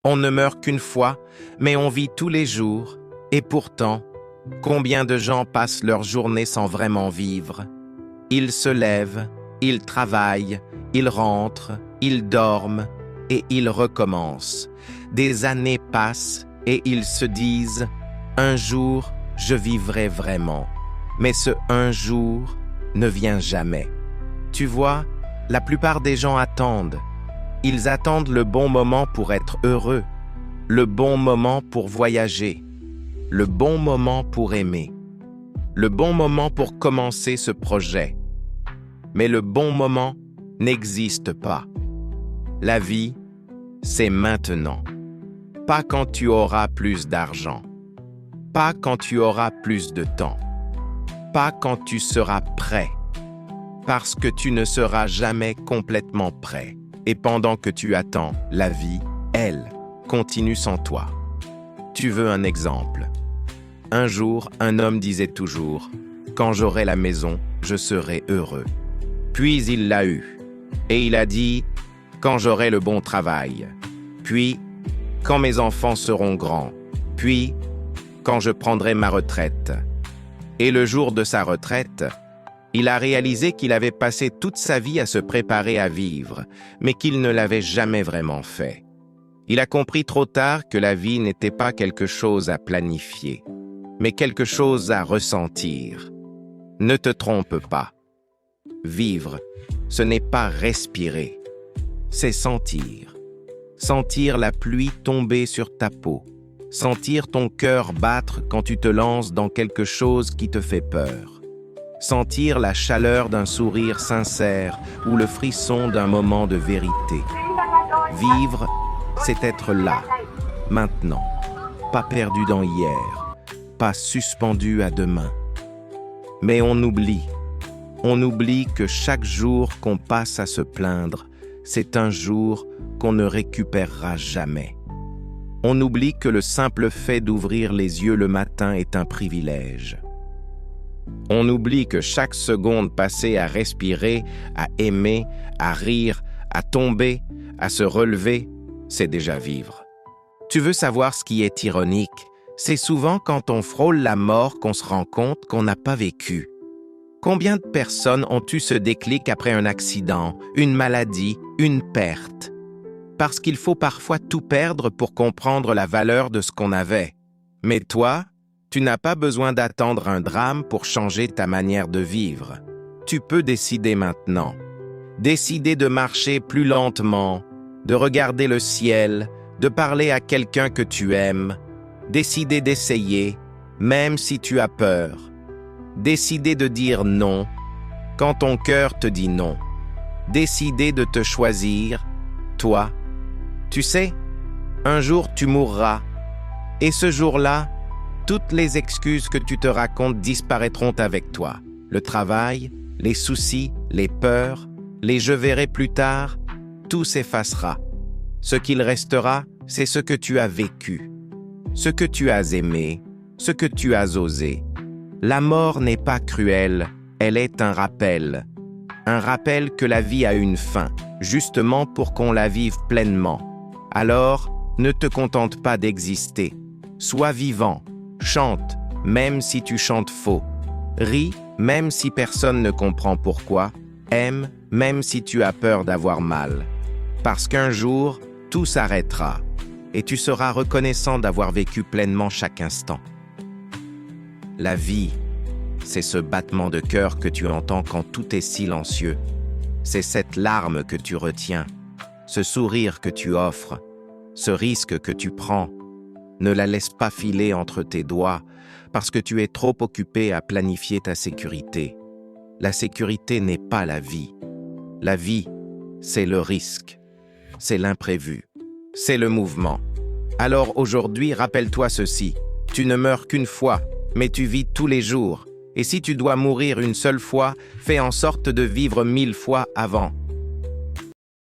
On ne meurt qu'une fois, mais on vit tous les jours. Et pourtant, combien de gens passent leur journée sans vraiment vivre? Ils se lèvent, ils travaillent, ils rentrent, ils dorment et ils recommencent. Des années passent et ils se disent « Un jour, je vivrai vraiment ». Mais ce « un jour » ne vient jamais. Tu vois, la plupart des gens attendent. Ils attendent le bon moment pour être heureux, le bon moment pour voyager, le bon moment pour aimer, le bon moment pour commencer ce projet. Mais le bon moment n'existe pas. La vie, c'est maintenant. Pas quand tu auras plus d'argent. Pas quand tu auras plus de temps. Pas quand tu seras prêt. Parce que tu ne seras jamais complètement prêt. Et pendant que tu attends, la vie, elle, continue sans toi. Tu veux un exemple? Un jour, un homme disait toujours « Quand j'aurai la maison, je serai heureux ». Puis il l'a eu. Et il a dit « Quand j'aurai le bon travail ». Puis « Quand mes enfants seront grands ». Puis « Quand je prendrai ma retraite ». Et le jour de sa retraite, il a réalisé qu'il avait passé toute sa vie à se préparer à vivre, mais qu'il ne l'avait jamais vraiment fait. Il a compris trop tard que la vie n'était pas quelque chose à planifier, mais quelque chose à ressentir. Ne te trompe pas. Vivre, ce n'est pas respirer, c'est sentir. Sentir la pluie tomber sur ta peau, sentir ton cœur battre quand tu te lances dans quelque chose qui te fait peur. Sentir la chaleur d'un sourire sincère ou le frisson d'un moment de vérité. Vivre, c'est être là, maintenant, pas perdu dans hier, pas suspendu à demain. Mais on oublie que chaque jour qu'on passe à se plaindre, c'est un jour qu'on ne récupérera jamais. On oublie que le simple fait d'ouvrir les yeux le matin est un privilège. On oublie que chaque seconde passée à respirer, à aimer, à rire, à tomber, à se relever, c'est déjà vivre. Tu veux savoir ce qui est ironique? C'est souvent quand on frôle la mort qu'on se rend compte qu'on n'a pas vécu. Combien de personnes ont eu ce déclic après un accident, une maladie, une perte? Parce qu'il faut parfois tout perdre pour comprendre la valeur de ce qu'on avait. Mais toi, tu n'as pas besoin d'attendre un drame pour changer ta manière de vivre. Tu peux décider maintenant. Décider de marcher plus lentement, de regarder le ciel, de parler à quelqu'un que tu aimes. Décider d'essayer, même si tu as peur. Décider de dire non, quand ton cœur te dit non. Décider de te choisir, toi. Tu sais, un jour tu mourras, et ce jour-là, toutes les excuses que tu te racontes disparaîtront avec toi. Le travail, les soucis, les peurs, les « je verrai plus tard », tout s'effacera. Ce qu'il restera, c'est ce que tu as vécu, ce que tu as aimé, ce que tu as osé. La mort n'est pas cruelle, elle est un rappel que la vie a une fin, justement pour qu'on la vive pleinement. Alors, ne te contente pas d'exister. Sois vivant, chante, même si tu chantes faux. Ris, même si personne ne comprend pourquoi. Aime, même si tu as peur d'avoir mal. Parce qu'un jour, tout s'arrêtera, et tu seras reconnaissant d'avoir vécu pleinement chaque instant. La vie, c'est ce battement de cœur que tu entends quand tout est silencieux. C'est cette larme que tu retiens, ce sourire que tu offres, ce risque que tu prends. Ne la laisse pas filer entre tes doigts parce que tu es trop occupé à planifier ta sécurité. La sécurité n'est pas la vie. La vie, c'est le risque, c'est l'imprévu, c'est le mouvement. Alors aujourd'hui, rappelle-toi ceci, tu ne meurs qu'une fois, mais tu vis tous les jours. Et si tu dois mourir une seule fois, fais en sorte de vivre 1000 fois avant.